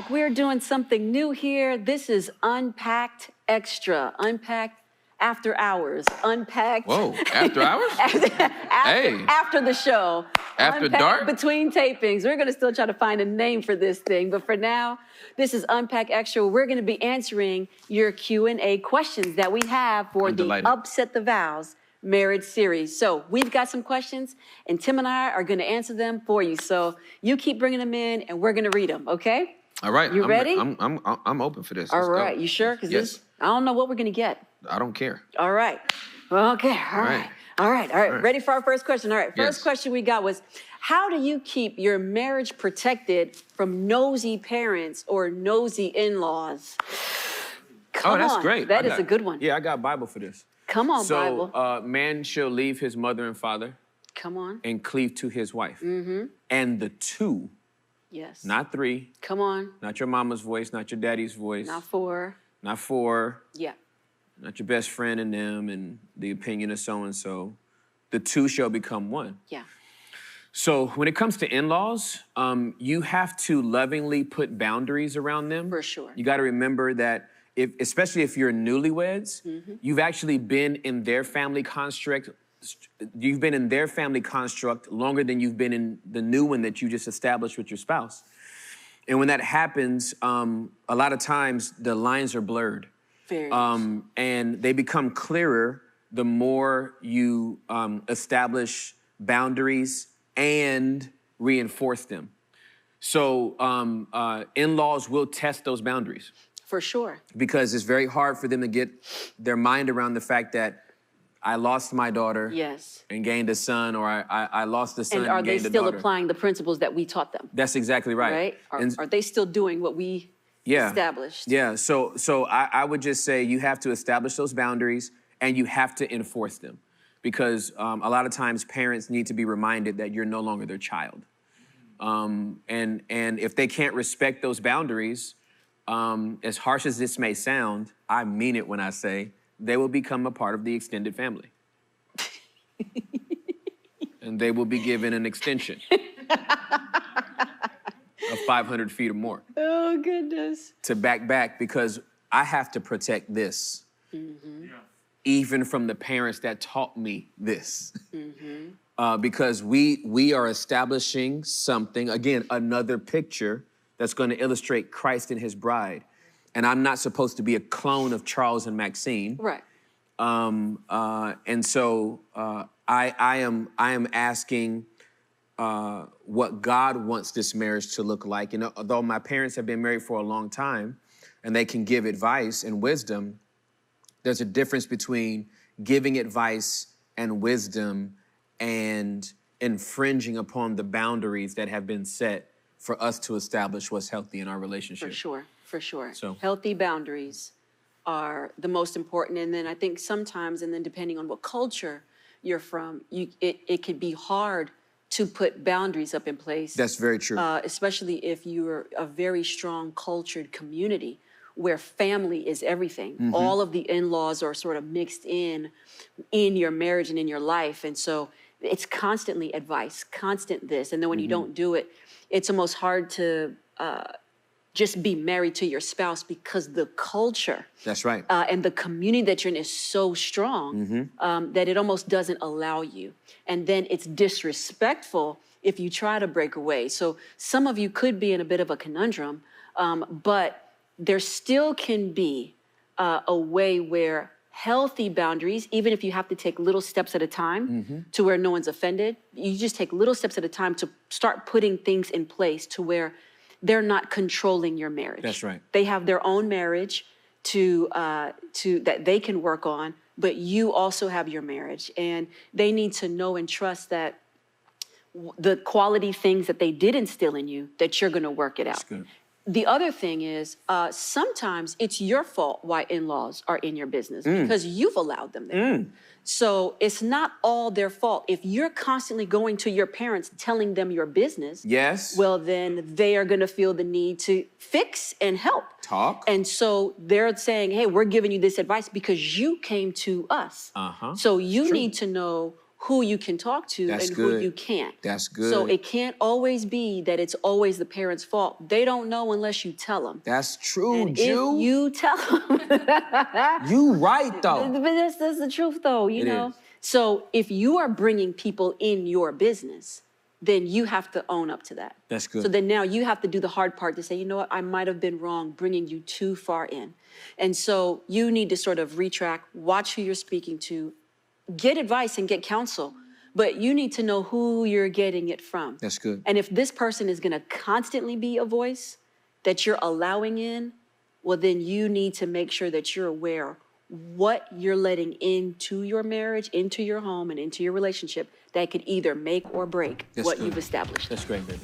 back. We're doing something new here. This is Unpacked Extra. Unpacked after hours. Unpacked. Whoa, after hours? After the show. After Unpacked dark? between tapings. We're going to still try to find a name for this thing. But for now, this is Unpack Extra. We're going to be answering your Q&A questions that we have for the Upset the Vows marriage series. So we've got some questions, and Tim and I are going to answer them for you. So you keep bringing them in, and we're going to read them, okay? All right. You ready? I'm open for this. All right. You sure? Because yes. I don't know what we're going to get. I don't care. All right. Okay. All right. Ready for our first question? All right. First question we got was, how do you keep your marriage protected from nosy parents or nosy in-laws? Come that's on. great. That is a good one. Yeah, I got Bible for this. Come on, Bible. So, man shall leave his mother and father. Come on. And cleave to his wife. Mm-hmm. And the two. Yes. Not three. Come on. Not your mama's voice, not your daddy's voice. Not four. Not four. Yeah. Not your best friend and them and the opinion of so-and-so. The two shall become one. Yeah. So when it comes to in-laws, you have to lovingly put boundaries around them. For sure. You got to remember that, especially if you're newlyweds, you've actually been in their family construct. You've been in their family construct longer than you've been in the new one that you just established with your spouse. And when that happens, a lot of times the lines are blurred. Very and they become clearer the more you establish boundaries and reinforce them. So in-laws will test those boundaries. For sure. Because it's very hard for them to get their mind around the fact that I lost my daughter and gained a son, or I lost a son and gained a daughter. And are they still applying the principles that we taught them? That's exactly right. Right? Are they still doing what we established? Yeah, so I would just say you have to establish those boundaries and you have to enforce them. Because a lot of times parents need to be reminded that you're no longer their child. And if they can't respect those boundaries, as harsh as this may sound, I mean it when I say they will become a part of the extended family. And they will be given an extension of 500 feet or more. Oh, goodness. To back because I have to protect this. Even from the parents that taught me this. Because we are establishing something, again, another picture that's going to illustrate Christ and his bride. And I'm not supposed to be a clone of Charles and Maxine. Right. And so I am asking what God wants this marriage to look like. And although my parents have been married for a long time and they can give advice and wisdom, there's a difference between giving advice and wisdom and infringing upon the boundaries that have been set for us to establish what's healthy in our relationship. For sure. So healthy boundaries are the most important. And then I think sometimes, and then depending on what culture you're from, it can be hard to put boundaries up in place. That's very true. Especially if you're a very strong cultured community where family is everything. All of the in-laws are sort of mixed in your marriage and in your life. And so it's constantly advice, constant this. And then when you don't do it, it's almost hard to just be married to your spouse because the culture. That's right. And the community that you're in is so strong that it almost doesn't allow you. And then it's disrespectful if you try to break away. So some of you could be in a bit of a conundrum, but there still can be a way where healthy boundaries, even if you have to take little steps at a time to where no one's offended, you just take little steps at a time to start putting things in place to where they're not controlling your marriage. That's right. They have their own marriage to that they can work on, but you also have your marriage, and they need to know and trust that the quality things that they did instill in you, that you're going to work it out. That's good. The other thing is, sometimes it's your fault why in-laws are in your business because you've allowed them there. So it's not all their fault. If you're constantly going to your parents telling them your business, well, then they are going to feel the need to fix and help. Talk. And so they're saying, hey, we're giving you this advice because you came to us. So you need to know who you can talk to That's and good. who you can't. That's good. So it can't always be that it's always the parent's fault. They don't know unless you tell them. That's true, And Jew. if you tell them, You right, though. but that's the truth, though, you It know? is. So if you are bringing people in your business, then you have to own up to that. That's good. So then now you have to do the hard part to say, you know what, I might have been wrong bringing you too far in. And so you need to sort of retract, watch who you're speaking to, get advice and get counsel, but you need to know who you're getting it from. That's good. And if this person is gonna constantly be a voice that you're allowing in, well, then you need to make sure that you're aware what you're letting into your marriage, into your home, and into your relationship that could either make or break That's what good. you've established. That's great, baby.